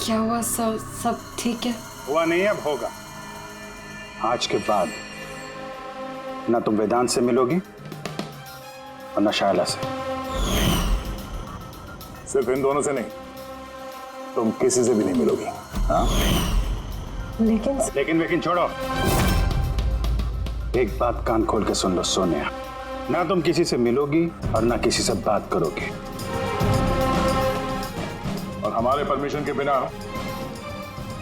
क्या हुआ? सब ठीक है? हुआ नहीं, अब होगा। आज के बाद ना तुम वेदांत से मिलोगी और ना शायला से। सिर्फ इन दोनों से नहीं, तुम किसी से भी नहीं मिलोगी। हाँ? लेकिन छोड़ो। एक बात कान खोल के सुन लो सोनिया, ना तुम किसी से मिलोगी और ना किसी से बात करोगी। और हमारे परमिशन के बिना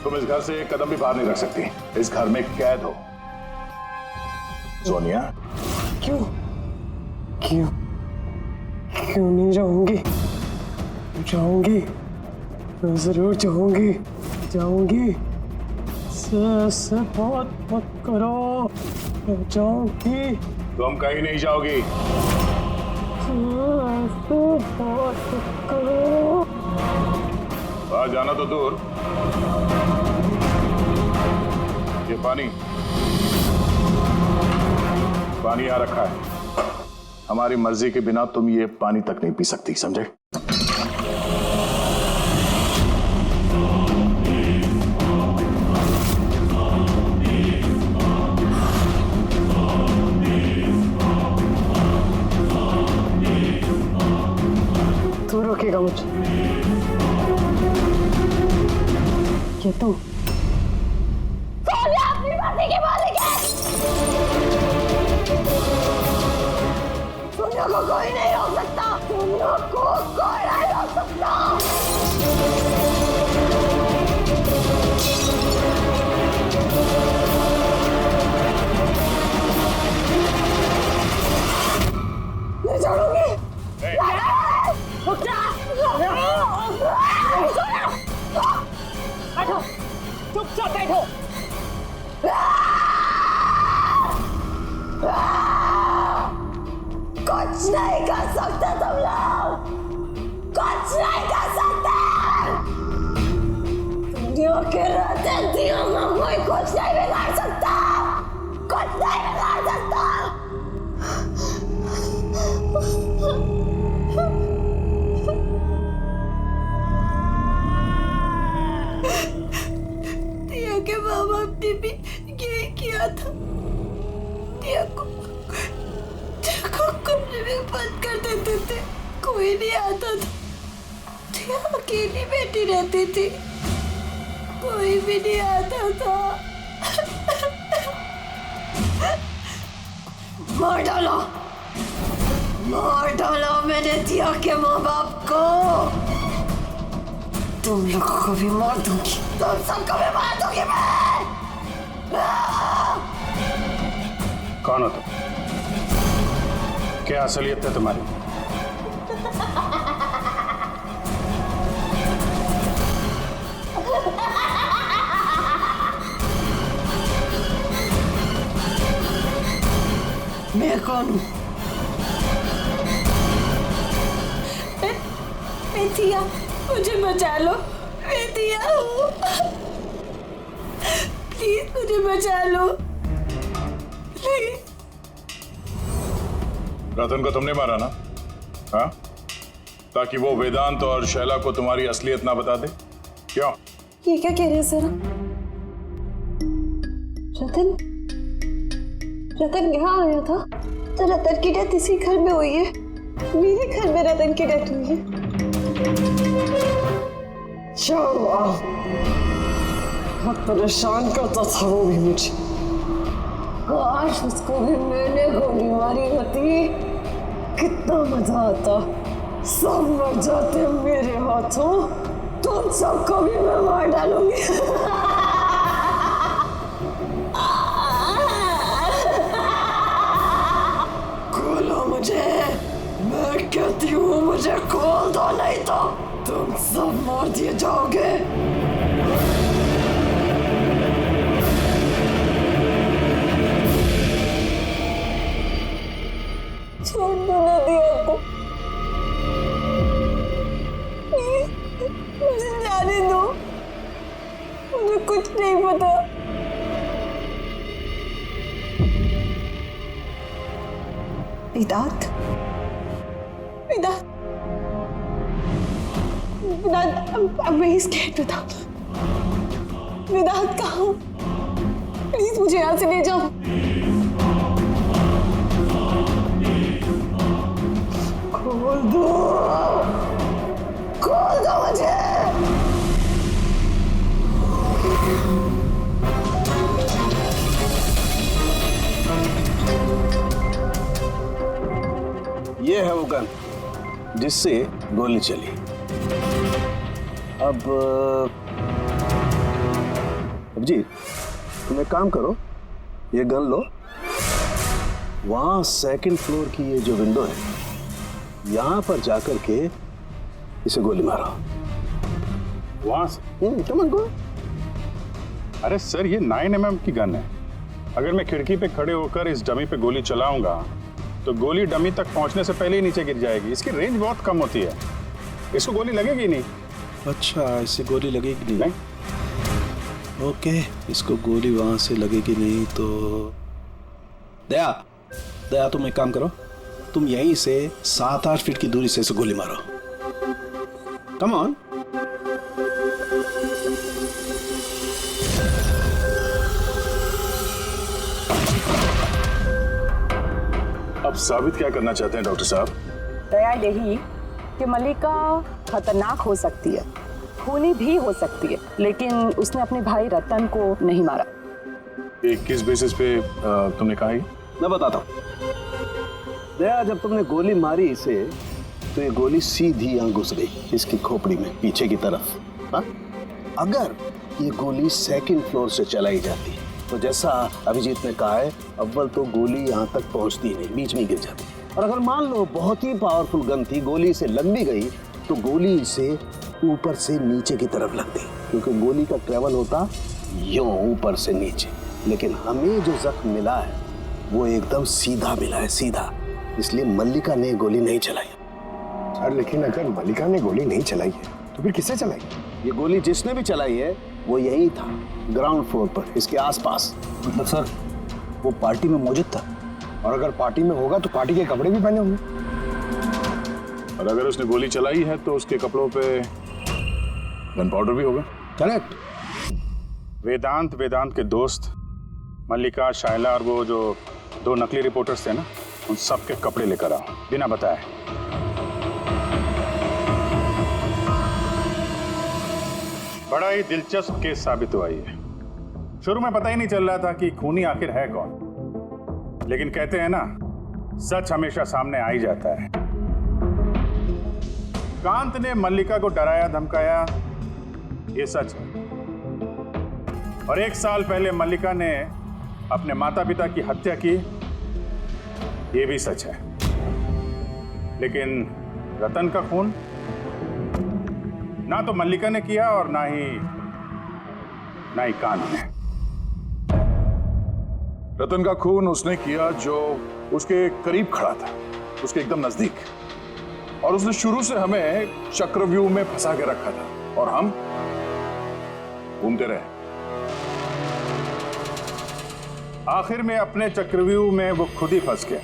तुम इस घर से एक कदम भी बाहर नहीं रख सकती। इस घर में कैद हो। सोनिया, क्यों क्यों क्यों नहीं जाऊंगी? जाऊंगी, मैं जरूर जाऊंगी। से बात मत करो, मैं जाऊंगी। तुम कहीं नहीं जाओगी। बात मत करो। बाहर जाना तो दूर, ये पानी यहाँ रखा है। हमारी मर्जी के बिना तुम ये पानी तक नहीं पी सकती, समझे? तू रोकेगा मुझे? क्या तू? सोनिया अपनी मर्जी की मालिक है। सोनिया को कोई नहीं रोक सकता। सोनिया को कोई नहीं रोक सकता। नहीं छोड़ूंगी। रुक जा। बैठो, चुपचाप बैठो। कुछ नहीं कर सकते तुम लोग, कुछ नहीं कर सकते। दुनिया के रहते दिनों में कोई कुछ नहीं बिगाड़ सकता, कुछ नहीं बिगाड़ सकता। दिया के माँ बाप ने भी यही किया था। दिया को कमरे में बंद कर देते थे, कोई नहीं आता था। दिया अकेली बैठी रहती थी, कोई भी नहीं आता था। मार डालो मैंने दिया के माँ बाप को। तुम लोगों को भी मार दूंगी, तुम सबको भी मार दूंगी मैं। कौन हो तुम? क्या असलियत है तुम्हारी? मैं कौन हूँ? मैं दिया, मुझे बचा लो। मैं दिया हूँ, प्लीज मुझे बचा लो, प्लीज। रतन को तुमने मारा ना? हाँ? ताकि वो वेदांत और शैला को तुम्हारी असलियत ना बता दे? क्यों? ये क्या कह रहे हैं सर? रतन यहाँ आया था तो रतन की डेथ इसी घर में हुई है। मेरे घर में रतन की डेथ हुई है। बहुत परेशान करता था वो भी मुझे। काश उसको भी मैंने गोली मारी होती, कितना मजा आता। सब मर जाते मेरे हाथों, तुम सबको भी मैं मार डालूंगी। खोलो मुझे, मैं कहती हूँ मुझे खोल दो, नहीं तो तुम सब मार दिए जाओगे। छोड़ दो ना दिया को, मुझे जाने दो, मुझे कुछ नहीं पता। वेदांत, I'm very scared, Vedant. वेदांत कहाँ हो? प्लीज मुझे यहाँ से ले जाओ। खोल दो, खोल दो मुझे। ये है वो गन जिससे गोली चली। अब जी तुम एक काम करो, ये गन लो, वहां सेकंड फ्लोर की ये जो विंडो है यहां पर जाकर के इसे गोली मारो। वहां से? कमान गो। अरे सर, ये 9mm की गन है। अगर मैं खिड़की पे खड़े होकर इस डमी पे गोली चलाऊंगा तो गोली डमी तक पहुंचने से पहले ही नीचे गिर जाएगी। इसकी रेंज बहुत कम होती है, इसको गोली लगेगी नहीं। अच्छा, इससे गोली लगेगी नहीं? ओके, इसको गोली वहां से लगेगी नहीं तो दया, दया तुम एक काम करो, तुम यहीं से 7-8 फीट की दूरी से इसे गोली मारो। Come on. अब साबित क्या करना चाहते हैं डॉक्टर साहब? दया यही कि मल्लिका खतरनाक हो सकती है, खूनी भी हो सकती है, लेकिन उसने अपने भाई रतन को नहीं मारा। ये किस बेसिस पे तुमने कहा? मैं बताता हूं। दया, जब तुमने गोली मारी इसे तो ये गोली सीधी यहां घुस गई इसकी खोपड़ी में पीछे की तरफ। हा? अगर ये गोली सेकंड फ्लोर से चलाई जाती तो जैसा अभिजीत ने कहा है, अव्वल तो गोली यहां तक पहुंचती नहीं, बीच में गिर जाती। और अगर मान लो बहुत ही पावरफुल गन थी, गोली इसे लग भी गई तो गोली इसे ऊपर से नीचे की तरफ लगती, क्योंकि गोली का ट्रेवल होता यूं ऊपर से नीचे। लेकिन हमें जो जख्म मिला है वो एकदम सीधा मिला है, सीधा। इसलिए मल्लिका ने गोली नहीं चलाई। सर, लेकिन अगर मल्लिका ने गोली नहीं चलाई है तो फिर किससे चलाई? ये गोली जिसने भी चलाई है वो यही था, ग्राउंड फ्लोर पर, इसके आसपास। मतलब सर, वो पार्टी में मौजूद था, और अगर पार्टी में होगा तो पार्टी के कपड़े भी पहने होंगे। और अगर उसने गोली चलाई है तो उसके कपड़ों पे गन पाउडर भी होगा। करेक्ट। वेदांत के दोस्त मल्लिका, शायला और वो जो 2 नकली रिपोर्टर्स थे ना, उन सबके कपड़े लेकर आओ बिना बताए। बड़ा ही दिलचस्प केस साबित हुआ ये। शुरू में पता ही नहीं चल रहा था कि खूनी आखिर है कौन, लेकिन कहते हैं ना, सच हमेशा सामने आ ही जाता है। कांत ने मल्लिका को डराया धमकाया, ये सच है। और 1 साल पहले मल्लिका ने अपने माता पिता की हत्या की, ये भी सच है। लेकिन रतन का खून ना तो मल्लिका ने किया और ना ही कांत ने। रतन का खून उसने किया जो उसके करीब खड़ा था, उसके एकदम नजदीक, और उसने शुरू से हमें चक्रव्यूह में फंसा के रखा था और हम घूमते रहे। आखिर में अपने चक्रव्यूह में वो खुद ही फंस गया।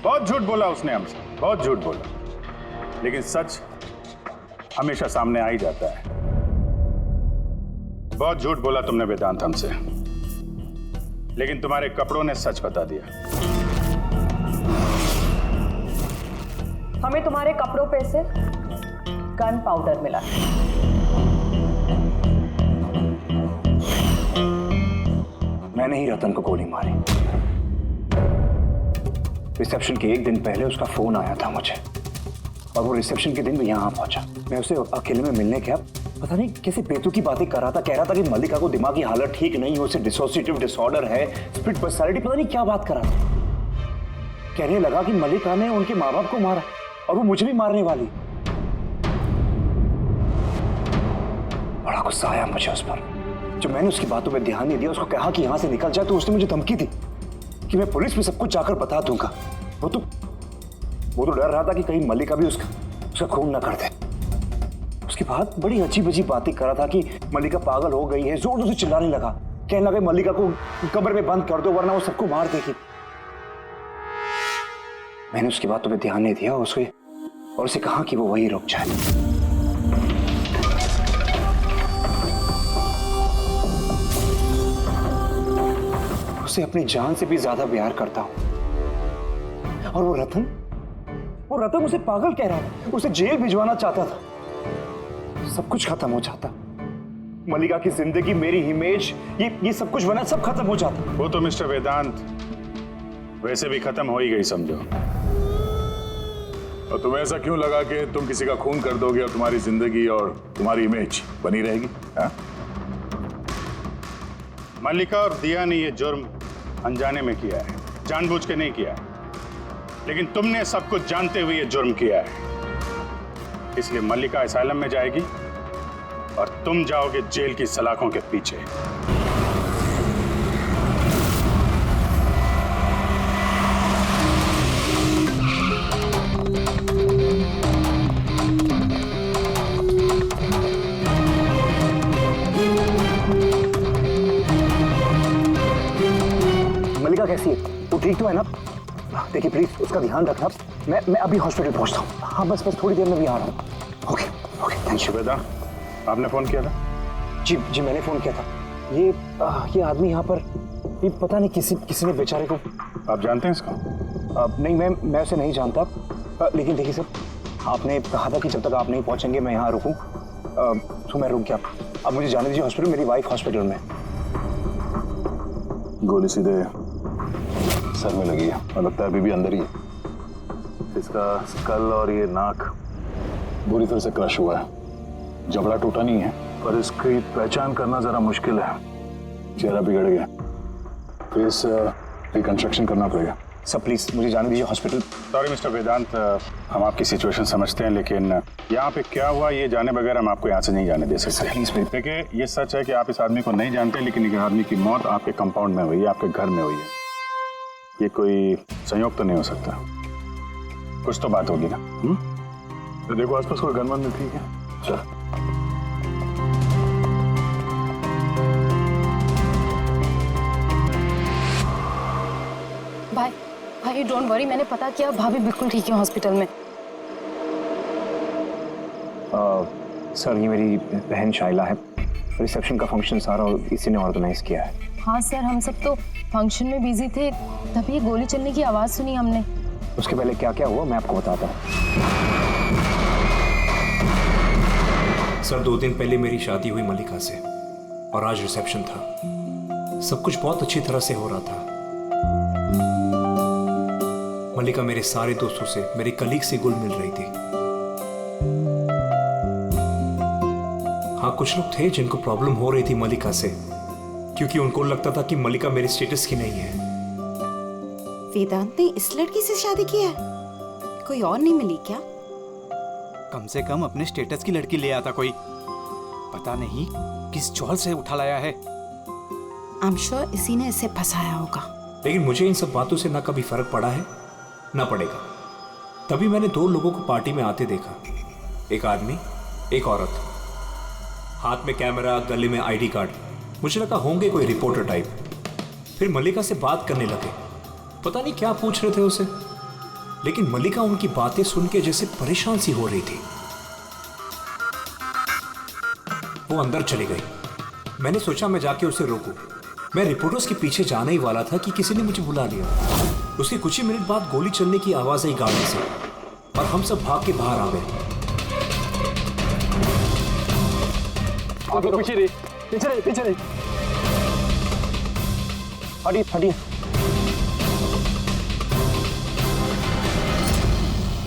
बहुत झूठ बोला उसने हमसे, बहुत झूठ बोला, लेकिन सच हमेशा सामने आ ही जाता है। बहुत झूठ बोला तुमने वेदांत हमसे, लेकिन तुम्हारे कपड़ों ने सच बता दिया। हमें तुम्हारे कपड़ों पे से गन पाउडर मिला। मैंने ही रतन को गोली मारी। रिसेप्शन के 1 दिन पहले उसका फोन आया था मुझे, और वो रिसेप्शन के दिन भी यहाँ पहुंचा। मैं उसे अकेले में मिलने गया, पता नहीं कैसे बेतुकी बातें कर रहा था। कह रहा था कि मल्लिका को दिमागी हालत ठीक नहीं है, उसे डिसोसिएटिव डिसऑर्डर है, स्प्लिट पर्सनालिटी, पता नहीं क्या बात कर रहा था। कहने लगा कि मल्लिका ने उनके माँ बाप को मारा और वो मुझे भी मारने वाली। बड़ा गुस्सा आया मुझे उस पर। जब मैंने उसकी बातों पर ध्यान नहीं दिया, उसको कहा कि यहां से निकल जाए, तो उसने मुझे धमकी दी कि मैं पुलिस में सब कुछ जाकर बता दूंगा। वो तो डर रहा था कि कहीं मल्लिका भी उसका खून ना कर दे। उसके बाद बड़ी अजीब अजीब बातें कर रहा था कि मल्लिका पागल हो गई है, जोर जोर से चिल्लाने लगा, कहने लगा मल्लिका को कब्र में बंद कर दो वरना वो सबको मार देगी। मैंने उसकी बातों पे ध्यान नहीं दिया और उसे कहा कि वो वहीं रुक जाए। उससे अपनी जान से भी ज्यादा प्यार करता हूं। और वो रतन उसे पागल कह रहा था, उसे जेल भिजवाना चाहता था। सब कुछ खत्म हो जाता, मल्लिका की जिंदगी, मेरी इमेज, ये सब कुछ बना, सब खत्म हो जाता। वो तो मिस्टर वेदांत वैसे भी खत्म हो ही गई समझो। और तुम्हें ऐसा क्यों लगा कि तुम किसी का खून कर दोगे और तुम्हारी जिंदगी और तुम्हारी इमेज बनी रहेगी? हाँ? मल्लिका और दिया ने ये जुर्म अनजाने में किया है, जानबूझ के नहीं किया है। लेकिन तुमने सब कुछ जानते हुए ये जुर्म किया है। इसलिए मल्लिका असाइलम में जाएगी और तुम जाओगे जेल की सलाखों के पीछे। मल्लिका कैसी है? वो ठीक तो है ना? देखिए प्लीज उसका ध्यान रखना। मैं अभी हॉस्पिटल पहुंचता हूँ। हाँ बस थोड़ी देर में भी आ रहा हूँ। Okay thank you. वेदा, आपने फोन किया था? जी मैंने फोन किया था। ये आदमी यहाँ पर, ये पता नहीं किसी ने बेचारे को। आप जानते हैं इसको? नहीं मैं उसे नहीं जानता। लेकिन देखिए सर, आपने कहा था कि जब तक आप नहीं पहुंचेंगे मैं यहाँ रुकूं, तो मैं रुक गया। अब मुझे जाने दीजिए हॉस्पिटल, मेरी वाइफ हॉस्पिटल में। गोली सीधे सर में लगी है और लगता है अभी भी अंदर ही है। इसका स्कल और ये नाक बुरी तरह से क्रश हुआ है। जबड़ा टूटा नहीं है, पर इसकी पहचान करना जरा मुश्किल है। चेहरा बिगड़ गया, फेस रिकंस्ट्रक्शन करना पड़ेगा। सर प्लीज मुझे जाने दीजिए हॉस्पिटल। सॉरी मिस्टर वेदांत, हम आपकी सिचुएशन समझते हैं, लेकिन यहाँ पे क्या हुआ ये जाने बगैर हम आपको यहाँ से नहीं जाने दे सकते। प्लीज देखिए, ये सच है कि आप इस आदमी को नहीं जानते, लेकिन इस आदमी की मौत आपके कंपाउंड में हुई है, आपके घर में हुई है। ये कोई संयोग तो नहीं हो सकता, कुछ तो बात होगी ना। तो देखो आसपास कोई गनमन में, ठीक है? चल। भाई डोंट वरी, मैंने पता किया, भाभी बिल्कुल ठीक है हॉस्पिटल में। सर ये मेरी बहन शाइला है। रिसेप्शन का फंक्शन सारा इसी ने ऑर्गेनाइज किया है। हाँ सर, हम सब तो फंक्शन में बिजी थे, तभी गोली चलने की आवाज सुनी हमने। उसके पहले क्या क्या हुआ मैं आपको बताता हूँ। सर 2 दिन पहले मेरी शादी हुई मल्लिका से और आज रिसेप्शन था। सब कुछ बहुत अच्छी तरह से हो रहा था। मल्लिका मेरे सारे दोस्तों से, मेरे कलीग से घुल मिल रही थी। हाँ कुछ लोग थे जिनको प्रॉब्लम हो रही थी मल्लिका से, क्योंकि उनको लगता था कि मल्लिका मेरे स्टेटस की नहीं है। वेदांत ने इस लड़की से शादी की है? कोई और नहीं मिली क्या? कम से कम अपने स्टेटस की लड़की ले आता कोई। पता नहीं किस चौल से उठा लाया है। आई एम श्योर इसी ने इसे फंसाया होगा। लेकिन मुझे इन सब बातों से ना कभी फर्क पड़ा है ना पड़ेगा। तभी मैंने 2 लोगों को पार्टी में आते देखा, एक आदमी एक औरत, हाथ में कैमरा, गले में आईडी कार्ड। मुझे लगा होंगे कोई रिपोर्टर टाइप। फिर मल्लिका से बात करने लगे, पता नहीं क्या पूछ रहे थे उसे, लेकिन मल्लिका उनकी बातें सुन के जैसे परेशान सी हो रही थी। वो अंदर चली गई। मैंने सोचा मैं जाके उसे रोकूं। मैं रिपोर्टर्स के पीछे जाने ही वाला था कि किसी ने मुझे बुला लिया। उसके कुछ ही मिनट बाद गोली चलने की आवाज आई गाड़ी से और हम सब भाग के बाहर आ गए। पीछे रही। हटिए।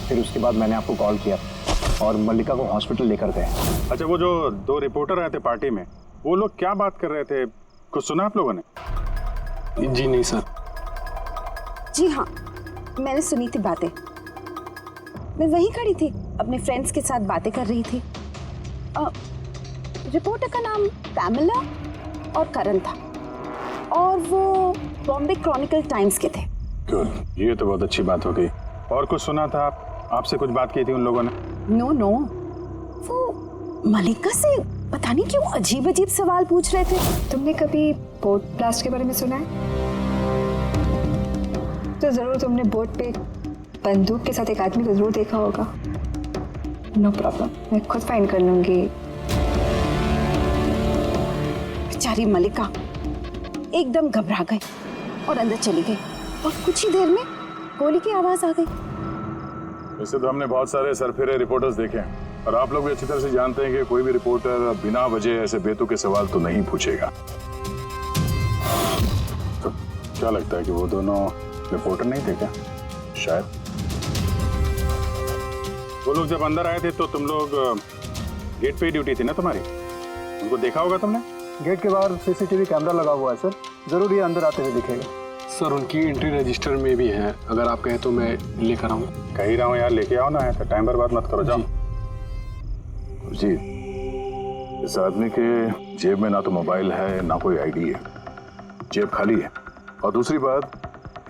फिर उसके बाद मैंने आपको कॉल किया और मल्लिका को हॉस्पिटल लेकर गए। अच्छा, वो जो 2 रिपोर्टर आए थे पार्टी में, वो लोग क्या बात कर रहे थे? कुछ सुना आप लोगों ने? जी नहीं सर। जी हाँ, मैंने सुनी थी बातें। मैं वहीं खड़ी थी, अपने फ्रेंड्स के साथ बातें कर रही थी। रिपोर्टर का नाम पैमेला और करण था और वो बॉम्बे क्रॉनिकल टाइम्स के थे। गुड, ये तो बहुत अच्छी बात हो गई। और कुछ सुना था? आपसे कुछ बात की थी उन लोगों ने? नो, वो मल्लिका से पता नहीं क्यों अजीब सवाल पूछ रहे थे। तुमने कभी बोट ब्लास्ट के बारे में सुना है? तो जरूर तुमने बोट पे बंदूक के साथ एक आदमी को जरूर देखा होगा। नो प्रॉब्लम, मैं खुद फाइंड कर लूंगी। बेचारी मल्लिका एकदम घबरा गई और अंदर चली गई और कुछ ही देर में गोली की आवाज आ गई। वैसे तो हमने बहुत सारे सरफिरे रिपोर्टर्स देखे हैं और आप लोग भी अच्छी तरह से जानते हैं कि कोई भी रिपोर्टर बिना वजह ऐसे बेतुके सवाल तो नहीं पूछेगा। तो क्या लगता है कि वो दोनों रिपोर्टर नहीं थे क्या? शायद वो लोग जब अंदर आए थे तो तुम लोग गेट पे ही ड्यूटी थी ना तुम्हारी? उनको देखा होगा तुमने? गेट के बाहर सीसीटीवी कैमरा लगा हुआ है सर, जरूर ये अंदर आते हुए दिखेगा। सर उनकी एंट्री रजिस्टर में भी है, अगर आप कहें तो मैं लेकर आऊँ। कह ही रहा हूँ यार, लेके आओ ना, है तो टाइम बर्बाद मत करो, जाओ। जी, इस आदमी के जेब में ना तो मोबाइल है ना कोई आईडी है, जेब खाली है। और दूसरी बात,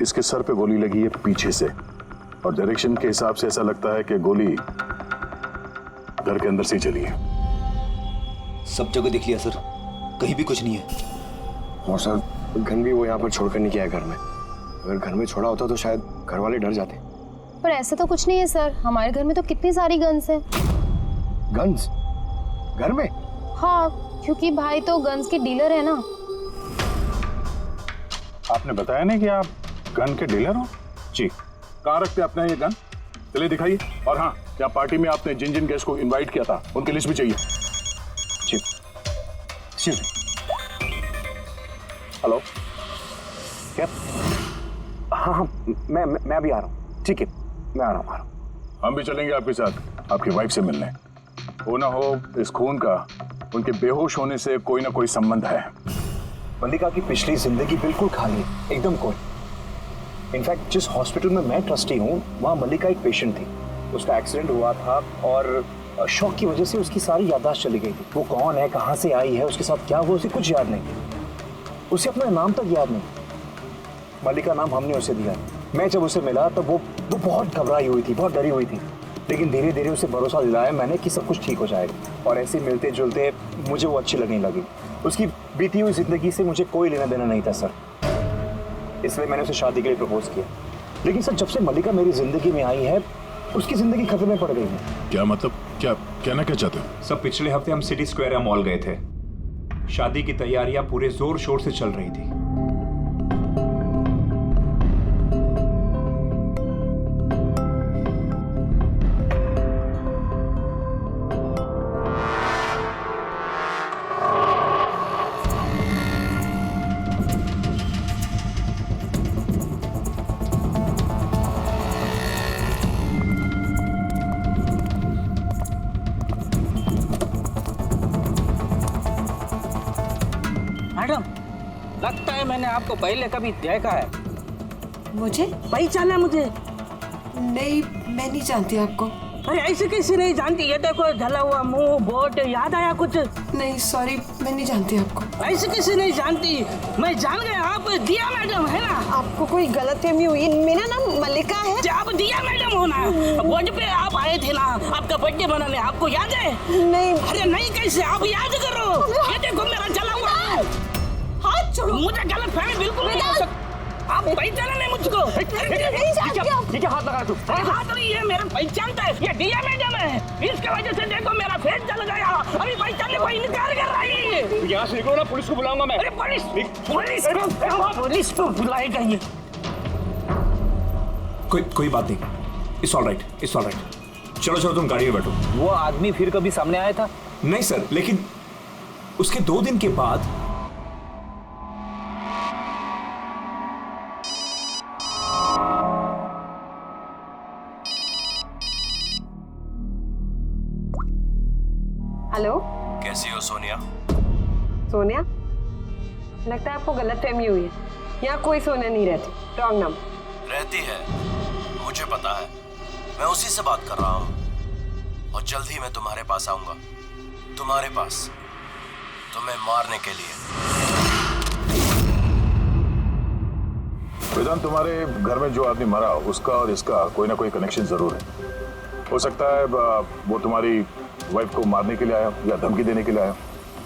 इसके सर पे गोली लगी है पीछे से और डायरेक्शन के हिसाब से ऐसा लगता है कि गोली घर के अंदर से ही चली है। सब जगह देख लिया सर, कहीं भी कुछ नहीं है। और सर गन भी वो यहाँ पर छोड़कर नहीं गया है घर में। अगर घर में छोड़ा होता तो शायद घर वाले डर जाते। पर ऐसा तो कुछ नहीं है सर, हमारे घर में तो कितनी सारी गन्स हैं। गन्स घर में? हाँ, क्योंकि भाई तो गन्स के डीलर है ना। आपने बताया नहीं कि आप गन के डीलर हो? जी, कहाँ रखते आपने ये गन? चलिए दिखाइए। और हाँ, क्या पार्टी में आपने जिन जिन गेस्ट को इनवाइट किया था उनकी लिस्ट भी चाहिए। जी जी। हेलो, क्या? हाँ हाँ, मैं अभी आ रहा हूँ। ठीक है, मैं आ रहा हूँ। हम भी चलेंगे आपके साथ आपकी वाइफ से मिलने। हो ना हो इस खून का उनके बेहोश होने से कोई ना कोई संबंध है। मल्लिका की पिछली जिंदगी बिल्कुल खाली, एकदम कोई। इनफैक्ट जिस हॉस्पिटल में मैं ट्रस्टी हूँ वहाँ मल्लिका एक पेशेंट थी, उसका एक्सीडेंट हुआ था और शॉक की वजह से उसकी सारी याददाश्त चली गई थी। वो कौन है, कहाँ से आई है, उसके साथ क्या हुआ, उसे कुछ याद नहीं। उसे अपना नाम तक याद नहीं। मल्लिका नाम हमने उसे दिया। मैं जब उसे मिला तब वो बहुत घबराई हुई थी, बहुत डरी हुई थी, लेकिन धीरे धीरे उसे भरोसा दिलाया मैंने कि सब कुछ ठीक हो जाएगा। और ऐसे मिलते जुलते मुझे वो अच्छी लगने लगी। उसकी बीती हुई जिंदगी से मुझे कोई लेना देना नहीं था सर, इसलिए मैंने उसे शादी के लिए प्रपोज किया। लेकिन सर जब से मल्लिका मेरी जिंदगी में आई है उसकी जिंदगी खतरे में पड़ गई है। क्या मतलब, क्या कहना क्या चाहते हो? सब पिछले हफ्ते हम सिटी स्क्वायर मॉल गए थे। शादी की तैयारियां पूरे जोर शोर से चल रही थी। मैडम, लगता है मैंने आपको पहले कभी देखा है। मुझे पहचाना मुझे? नहीं, मैं नहीं जानती आपको। अरे ऐसे कैसे नहीं जानती? ये देखो जला हुआ मुंह, बोट, याद आया कुछ? नहीं सॉरी, मैं नहीं जानती आपको। ऐसे कैसे नहीं जानती? मैं जान गया, आप दिया मैडम है ना? आपको कोई गलतफहमी हुई, मेरा नाम मल्लिका है। आप दिया मैडम हो ना? बोर्ड पे आप आए थे ना आपका बर्थडे मनाने, आपको याद है? नहीं। अरे नहीं कैसे, आप याद करो। ये देखो मेरा जला हुआ हाथ छोड़ो। मुझे गलतफहमी बिल्कुल नहीं हो सकती। आप पहचाना नहीं मुझको? नहीं हाथ लगा तू? हाथ नहीं है, मेरा पहचानता है, ये दिया मैडम है। इसके वजह से देखो मेरा फेस जल गया। अभी पहचानने को इनकार कर रही है। यहाँ से निकलो ना, पुलिस को बुलाऊंगा मैं। अरे पुलिस को बुलाएगा ये। कोई बात नहीं, it's all right, it's all right. चलो तुम गाड़ी में बैठो। वो आदमी फिर कभी सामने आया था? नहीं सर, लेकिन उसके 2 दिन के बाद हेलो, कैसी हो सोनिया? सोनिया? लगता है आपको गलतफहमी हुई है। यहाँ कोई सोनिया नहीं रहती, रॉन्ग नंबर। रहती है, मुझे पता है। मैं उसी से बात कर रहा हूँ और जल्द ही मैं तुम्हारे पास आऊंगा, तुम्हारे पास, तुम्हें मारने के लिए। वेदांत, तुम्हारे घर में जो आदमी मरा उसका और इसका कोई ना कोई कनेक्शन जरूर है। हो सकता है वो तुम्हारी वाइफ को मारने के लिए आया या धमकी देने के लिए आया,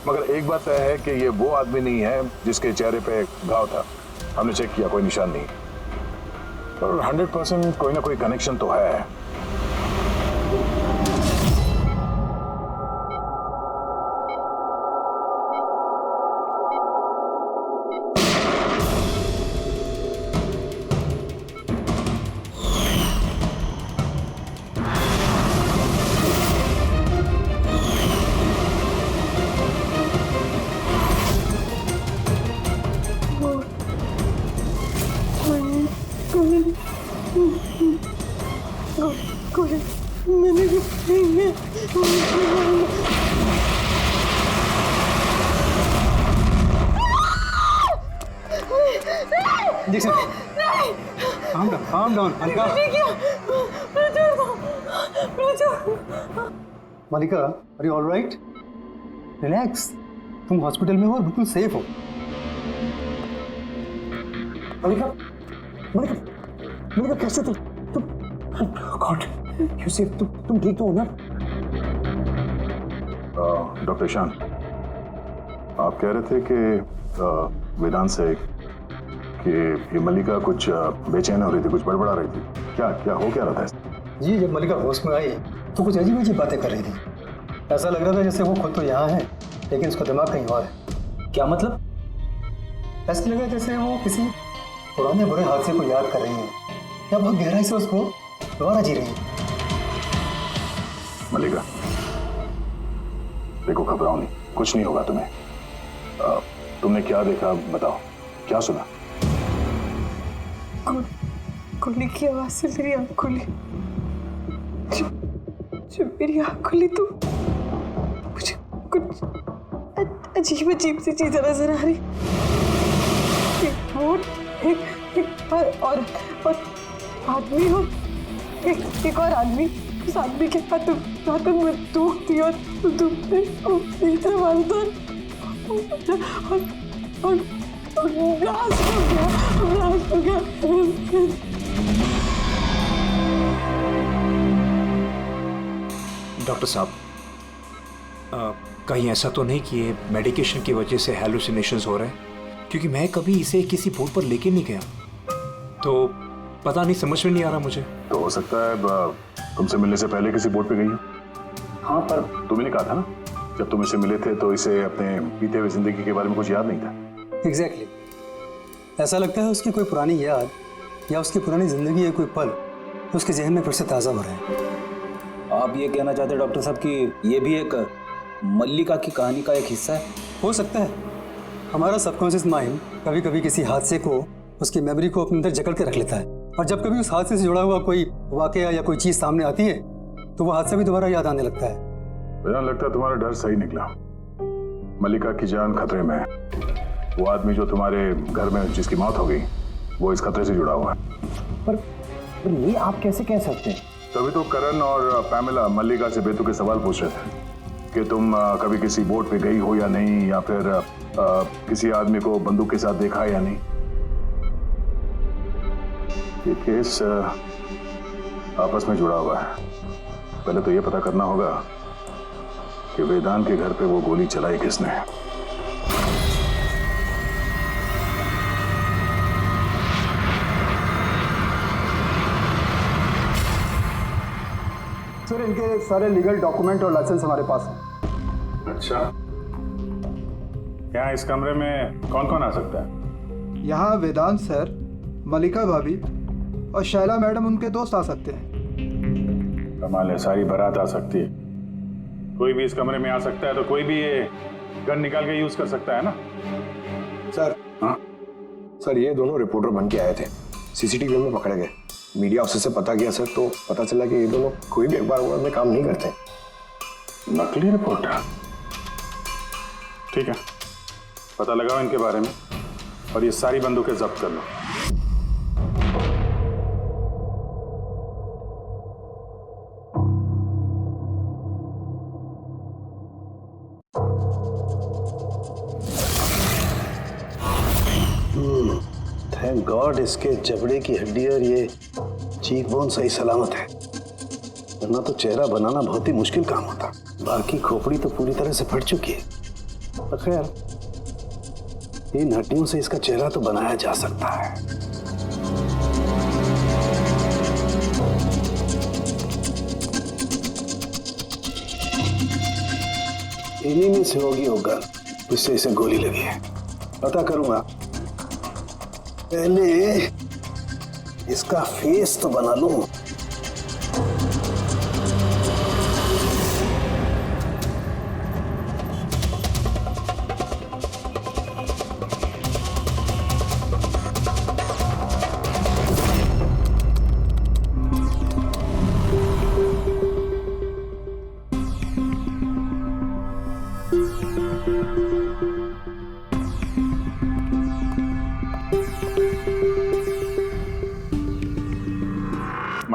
मगर एक बात तय है कि ये वो आदमी नहीं है जिसके चेहरे पे घाव था। हमने चेक किया, कोई निशान नहीं, पर 100% कोई ना कोई कनेक्शन तो है। Injection. calm down, Malika. Malika, are you all right? Relax. तुम हॉस्पिटल में हो और बिल्कुल सेफ हो। मलिका, मलिका, मलिका कैसे तुम गॉड, यू सेफ, तुम ठीक तो हो ना? डॉक्टर ईशान, आप कह रहे थे कि वेदांत से कि ये मल्लिका कुछ बेचैन हो रही थी, कुछ बड़बड़ा रही थी, क्या हो क्या रहा था? जी, जब मल्लिका होश में आई तो कुछ अजीब अजीब बातें कर रही थी। ऐसा लग रहा था जैसे वो खुद तो यहाँ है लेकिन उसका दिमाग कहीं और है। क्या मतलब? ऐसा लगा जैसे वो किसी पुराने बुरे हादसे को याद कर रही है या बहुत गहराई से उसको दोबारा जी रही है। मल्लिका, देखो घबराओ नहीं, कुछ नहीं होगा तुम्हें। तुमने क्या देखा बताओ, क्या सुना? गोली की आवाज से मेरी आँख खुली। जब मेरी आँख खुली तो मुझे कुछ अजीब अजीब सी चीजें नजर आ रही। एक बोट, एक और आदमी हो, एक और आदमी। उस आदमी के हाथ में बंदूक थी और बंदूक ने सवाल था और ब्लास्ट हो गया। डॉक्टर साहब, कहीं ऐसा तो नहीं कि ये मेडिकेशन की वजह से हैलुसिनेशंस हो रहे हैं? क्योंकि मैं कभी इसे किसी बोर्ड पर लेके नहीं गया, तो पता नहीं, समझ में नहीं आ रहा मुझे। तो हो सकता है तुमसे मिलने से पहले किसी बोर्ड पे गई हो। हाँ, पर तुमने कहा था ना जब तुम इससे मिले थे तो इसे अपने बीते हुए जिंदगी के बारे में कुछ याद नहीं था। एग्जैक्टली। ऐसा लगता है उसकी कोई पुरानी याद या उसकी पुरानी जिंदगी या कोई पल उसके जहन में फिर से ताज़ा हो रहे हैं। आप ये कहना चाहते हैं डॉक्टर साहब कि ये भी एक मल्लिका की कहानी का एक हिस्सा है? हो सकता है। हमारा सबकॉन्शियस माइंड कभी कभी किसी हादसे को, उसकी मेमोरी को अपने अंदर जकड़ के रख लेता है, और जब कभी उस हादसे से जुड़ा हुआ कोई वाकया या कोई चीज़ सामने आती है तो वो हादसा भी दोबारा याद आने लगता है। मुझे लगता है तुम्हारा डर सही निकला। मल्लिका की जान खतरे में है। वो आदमी जो तुम्हारे घर में जिसकी मौत हो गई वो इस खतरे से जुड़ा हुआ है। पर ये आप कैसे कह सकते हैं? तभी तो करण और पैमेला मल्लिका से बेतुके सवाल पूछ रहे थे कि तुम कभी किसी बोट पे गई हो या नहीं, या फिर किसी आदमी को बंदूक के साथ देखा या नहीं। ये केस आपस में जुड़ा हुआ है। पहले तो ये पता करना होगा कि वेदांत के घर पे वो गोली चलाई किसने। सर, इनके सारे लीगल डॉक्यूमेंट और लाइसेंस हमारे पास हैं। अच्छा, यहाँ इस कमरे में कौन कौन आ सकता है? यहाँ वेदांत सर, मल्लिका भाभी और शैला मैडम उनके दोस्त आ सकते हैं। कमाल है, सारी बारात आ सकती है। कोई भी इस कमरे में आ सकता है, तो कोई भी ये गन निकाल के यूज कर सकता है ना? सर, हाँ सर, ये दोनों रिपोर्टर बन के आए थे, सीसीटीवी में पकड़े गए। मीडिया ऑफिसर से पता किया सर, तो पता चला कि ये दोनों कोई भी अखबार में काम नहीं करते। नकली रिपोर्टर? ठीक है, पता लगाओ इनके बारे में और ये सारी बंदूकें जब्त कर लो। थैंक गॉड इसके जबड़े की हड्डी और ये चीक बोन सही सलामत है, वरना तो चेहरा बनाना बहुत ही मुश्किल काम होता। बाकी खोपड़ी तो पूरी तरह से फट चुकी है। पर खैर, इन हड्डियों से इसका चेहरा तो बनाया जा सकता है। इन्हीं में से होगी वो गन जिससे इसे गोली लगी है। पता करूंगा, पहले इसका फेस तो बना लूं।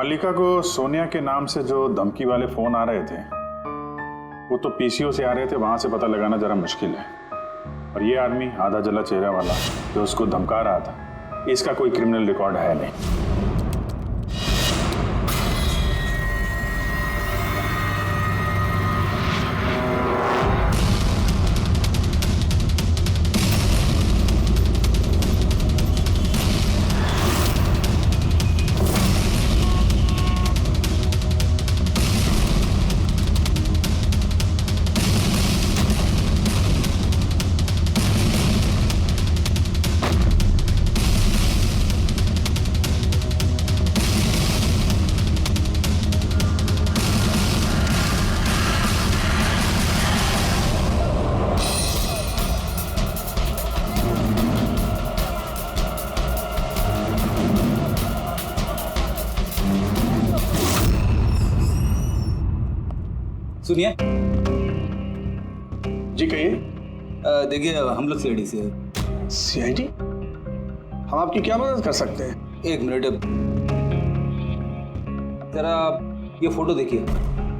मल्लिका को सोनिया के नाम से जो धमकी वाले फोन आ रहे थे वो तो पीसीओ से आ रहे थे, वहां से पता लगाना जरा मुश्किल है। और ये आदमी आधा जला चेहरा वाला जो उसको धमका रहा था, इसका कोई क्रिमिनल रिकॉर्ड है नहीं। सुनिए जी, कहिए। देखिए हम लोग सीआईडी से हैं। सीआईडी? हम आपकी क्या मदद कर सकते हैं? एक मिनट, जरा ये फोटो देखिए।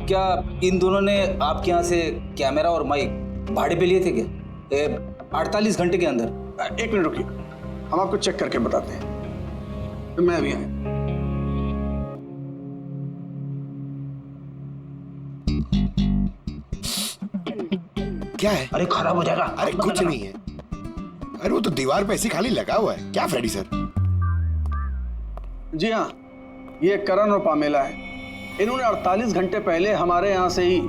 क्या इन दोनों ने आपके यहाँ से कैमरा और माइक भाड़े पे लिए थे क्या 48 घंटे के अंदर? एक मिनट रुकिए, हम आपको चेक करके बताते हैं। मैं अभी आया। क्या है? अरे खराब हो जाएगा। अरे कुछ नहीं है। अरे वो तो दीवार पे ऐसे खाली लगा हुआ है। क्या फ्रेडी सर? जी हाँ, ये करण और पामेला है। इन्होंने 48 घंटे पहले हमारे यहाँ से ही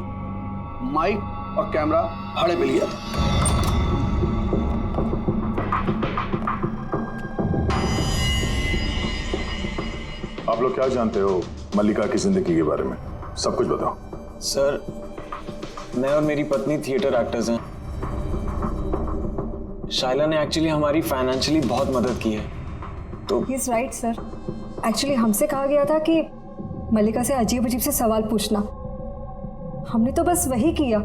माइक और कैमरा भाड़े पे लिया था। आप लोग क्या जानते हो मल्लिका की जिंदगी के बारे में? सब कुछ बताओ। सर, मैं और मेरी पत्नी थिएटर एक्टर्स हैं। शाइला ने एक्चुअली हमारी फाइनेंशियली बहुत मदद की है। तो he is right sir. Actually हमसे कहा गया था कि मल्लिका से अजीब अजीब से सवाल पूछना, हमने तो बस वही किया।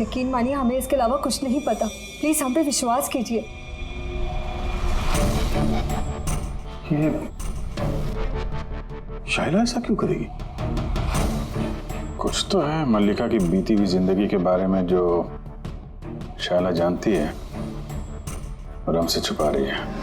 यकीन मानिए हमें इसके अलावा कुछ नहीं पता। प्लीज हम पे विश्वास कीजिए। ये शाइला ऐसा क्यों करेगी? कुछ तो है मल्लिका की बीती हुई जिंदगी के बारे में जो शाइला जानती है और हमसे छुपा रही है।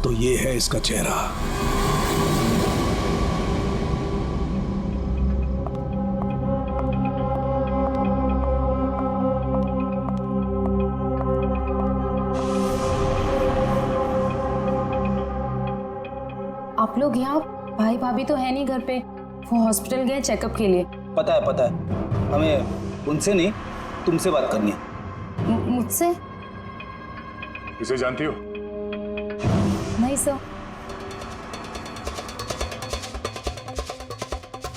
तो ये है इसका चेहरा। आप लोग यहाँ, भाई भाभी तो है नहीं घर पे, वो हॉस्पिटल गए चेकअप के लिए। पता है, हमें उनसे नहीं तुमसे बात करनी है। मुझसे? इसे जानती हो? नहीं सर।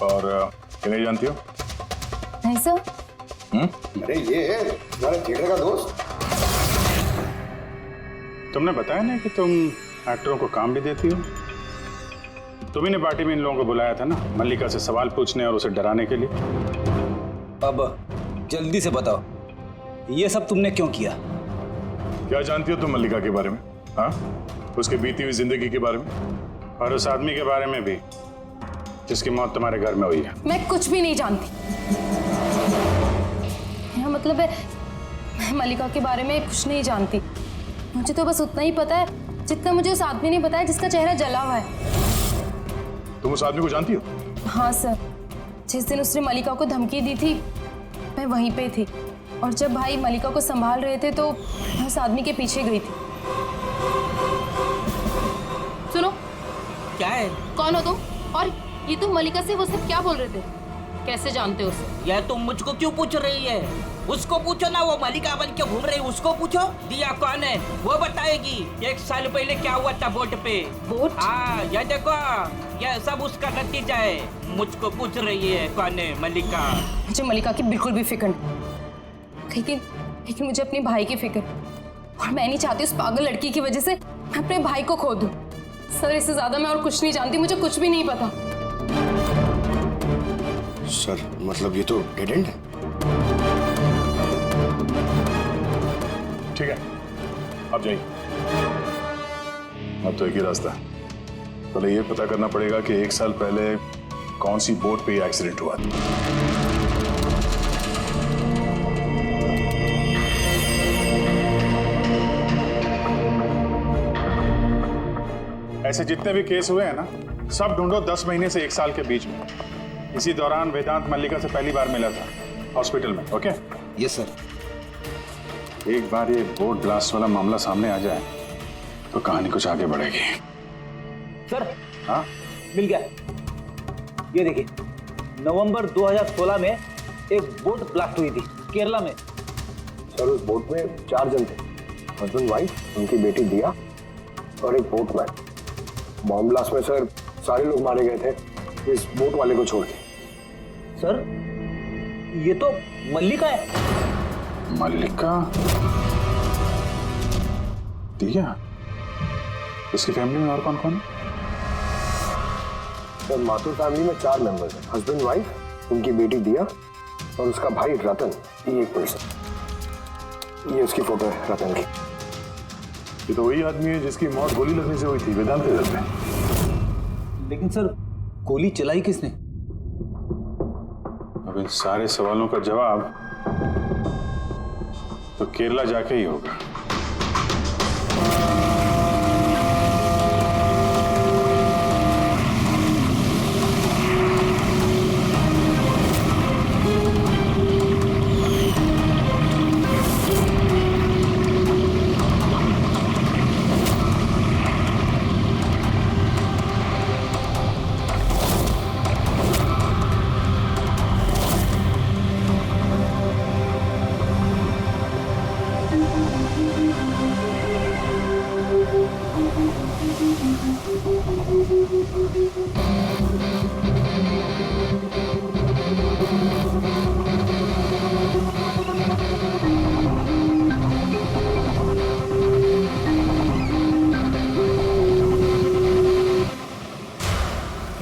और किन्हें जानती हो? नहीं सर। अरे ये है तुम्हारे थिएटर का दोस्त। तुमने बताया ना कि तुम एक्टरों को काम भी देती हो। तुम्ही ने पार्टी में इन लोगों को बुलाया था ना मल्लिका से सवाल पूछने और उसे डराने के लिए। अब जल्दी से बताओ, ये सब तुमने क्यों किया? क्या जानती हो तुम मल्लिका के बारे में? हाँ, उसकी बीती हुई जिंदगी के बारे में और उस आदमी के बारे में भी जिसकी मौत तुम्हारे घर में हुई है। मैं कुछ भी नहीं जानती। मेरा मतलब है मैं मल्लिका के बारे में कुछ नहीं जानती। मुझे तो बस उतना ही पता है जितना मुझे उस आदमी ने बताया जिसका चेहरा जला हुआ है। तुम उस आदमी को जानती हो? हाँ सर, जिस दिन उसने मल्लिका को धमकी दी थी मैं वहीं पे थी, और जब भाई मल्लिका को संभाल रहे थे तो मैं उस आदमी के पीछे गई थी। सुनो, क्या है? कौन हो तुम? और ये तुम मल्लिका से वो सब क्या बोल रहे थे? कैसे जानते हो उसे? यह तुम मुझको क्यों पूछ रही है? उसको पूछो ना, वो मलिका बन के घूम रही, उसको पूछो। दिया कौन है वो बताएगी। 1 साल पहले क्या हुआ था बोट पे। बोट? हाँ, यह देखो, यह सब उसका नतीजा है। मुझको पूछ रही है कौन है मलिका। मुझे मलिका की बिल्कुल भी फिक्र नहीं, लेकिन मुझे अपने भाई की फिक्र, और मैं नहीं चाहती उस पागल लड़की की वजह से मैं अपने भाई को खो दूं। सर, इससे ज्यादा मैं और कुछ नहीं जानती, मुझे कुछ भी नहीं पता। सर मतलब ये तो डेड एंड है। ठीक है, अब जाइए। अब तो एक ही रास्ता है, पहले ये पता करना पड़ेगा कि 1 साल पहले कौन सी बोट पे ये एक्सीडेंट हुआ था। ऐसे जितने भी केस हुए हैं ना, सब ढूंढो 10 महीने से 1 साल के बीच में। इसी दौरान वेदांत मल्लिका से पहली बार मिला था हॉस्पिटल में। ओके? Yes sir. एक बार ये बोट ब्लास्ट वाला मामला सामने आ जाए तो कहानी कुछ आगे बढ़ेगी। सर, हाँ, मिल गया। ये देखिए, नवंबर 2016 में एक बोट ब्लास्ट हुई थी केरला में। सर उस बोट में 4 जन थे, हस्बैंड वाइफ, उनकी बेटी दिया और एक बोटमैन। बॉम्ब ब्लास्ट में सर सारे लोग मारे गए थे, इस बोट वाले को छोड़ के। सर, ये तो मल्लिका है। मल्लिका? दिया? इसकी फैमिली में और कौन कौन है? सर माथुर फैमिली में 4 मेंबर्स हैं, हस्बैंड वाइफ, उनकी बेटी दिया और उसका भाई रतन, ये एक पर्सन। ये उसकी फोटो है रतन की। ये तो वही आदमी है जिसकी मौत गोली लगने से हुई थी वेदांत के घर में। लेकिन सर, गोली चलाई किसने? अब इन सारे सवालों का जवाब तो केरला जाके ही होगा।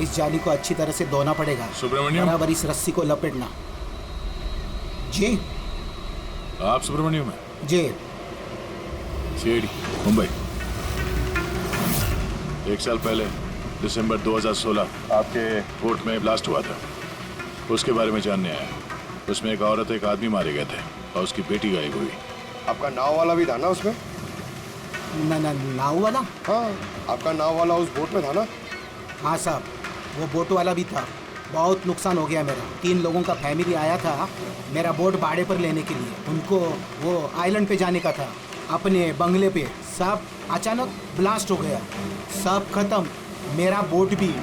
इस जाली को अच्छी तरह से धोना पड़ेगा। सुब्रमण्यम, बराबर इस रस्सी को लपेटना। जी आप सुब्रमण्यम है? जी। सीआईडी मुंबई। 1 साल पहले दिसंबर 2016 आपके बोट में ब्लास्ट हुआ था, उसके बारे में जानने आया। उसमें एक औरत एक आदमी मारे गए थे और उसकी बेटी गायब हुई। आपका नाव वाला भी था ना उसमें? नाव वाला? हाँ, आपका नाव वाला उस बोट में था ना? हाँ साहब, वो बोट वाला भी था। बहुत नुकसान हो गया मेरा। 3 लोगों का फैमिली आया था मेरा बोट भाड़े पर लेने के लिए। उनको वो आइलैंड पे जाने का था, अपने बंगले पे। सब अचानक ब्लास्ट हो गया, सब खत्म। मेरा बोट भी,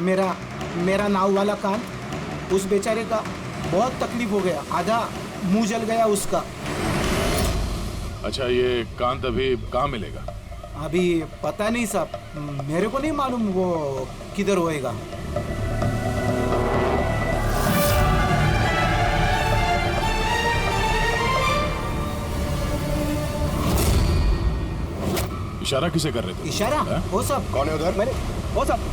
मेरा नाव वाला कान, उस बेचारे का बहुत तकलीफ हो गया। आधा मुंह जल गया उसका। अच्छा, ये कांत अभी कहाँ मिलेगा? अभी पता नहीं साहब, मेरे को नहीं मालूम वो किधर होएगा। इशारा किसे कर रहे थे? इशारा? वो सब कौन है उधर? मैंने वो सब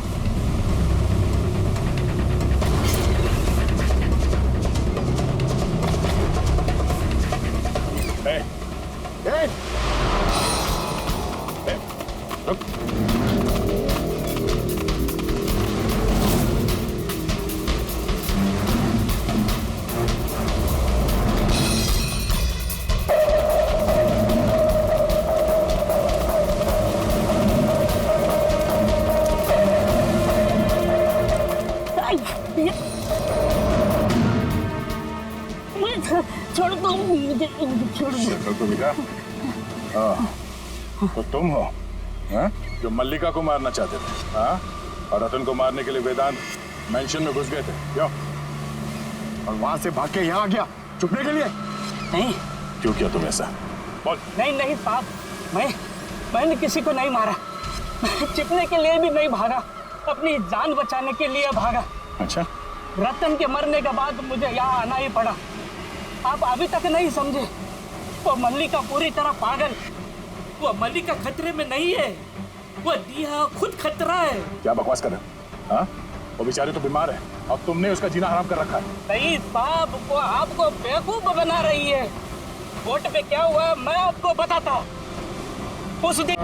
छोड़ दो मुझे, छोड़ दो। तो बेटा, तो तुम हो हैं जो मल्लिका को मारना चाहते थे, हाँ? और रतन को मारने के लिए वेदांत मेंशन में घुस गए थे, क्यों? और वहां से भाग के यहाँ आ गया छुपने के लिए? नहीं। क्यों किया तुम ऐसा? बोल। नहीं नहीं साहब, मैंने किसी को नहीं मारा। छिपने के लिए भी नहीं भागा, अपनी जान बचाने के लिए भागा। अच्छा। रतन के मरने के बाद मुझे यहाँ आना ही पड़ा। आप अभी तक नहीं समझे, वो मल्लिका पूरी तरह पागल। वो मल्लिका खतरे में नहीं है, वो दिया खुद खतरा है। क्या बकवास कर रहे हो? हाँ? वो बेचारी तो बीमार है और तुमने उसका जीना हराम कर रखा है। नहीं साहब, वो आपको बेवकूफ बना रही है। बोट पे क्या हुआ मैं आपको बताता हूँ। उस दिन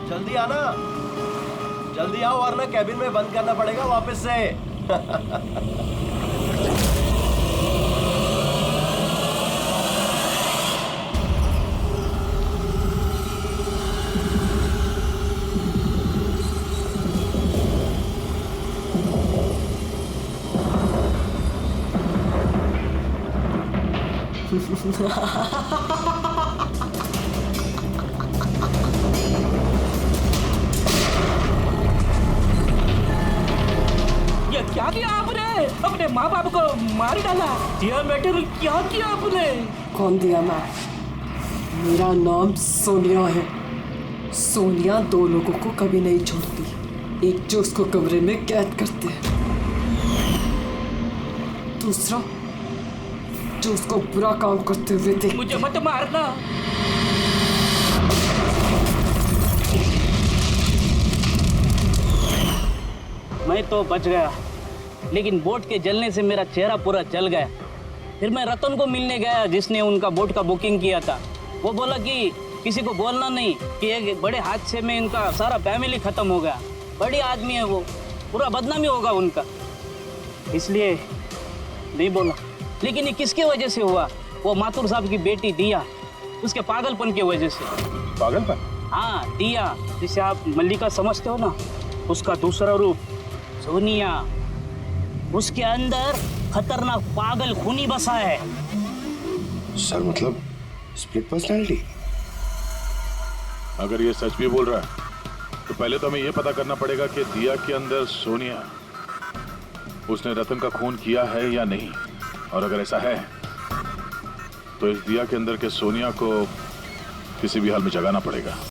जल्दी आना, जल्दी आओ वरना कैबिन में बंद करना पड़ेगा वापस से। ये क्या किया आपने? अपने माँ बाप को मार डाला। दिया मैटर क्या किया आपने? कौन दिया मैं? मेरा नाम सोनिया है। सोनिया दो लोगों को कभी नहीं छोड़ती। एक जो उसको कमरे में कैद करते हैं, दूसरा जो उसको बुरा काम करते हुए देखते। मुझे मत मारना। मैं तो बच गया, लेकिन बोट के जलने से मेरा चेहरा पूरा जल गया। फिर मैं रतन को मिलने गया जिसने उनका बोट का बुकिंग किया था। वो बोला कि किसी को बोलना नहीं कि एक बड़े हादसे में इनका सारा फैमिली खत्म हो गया। बड़ी आदमी है वो, पूरा बदनामी होगा उनका, इसलिए नहीं बोला। लेकिन ये किसके वजह से हुआ? वो माथुर साहब की बेटी दिया, उसके पागलपन की वजह से। पागलपन? हाँ, दिया जिसे आप मल्लिका समझते हो ना, उसका दूसरा रूप सोनिया। उसके अंदर खतरनाक पागल खूनी बसा है। सर मतलब स्प्लिट पर्सनालिटी? अगर ये सच भी बोल रहा है तो पहले तो हमें ये पता करना पड़ेगा कि दिया के अंदर सोनिया, उसने रतन का खून किया है या नहीं। और अगर ऐसा है तो इस दिया के अंदर के सोनिया को किसी भी हाल में जगाना पड़ेगा।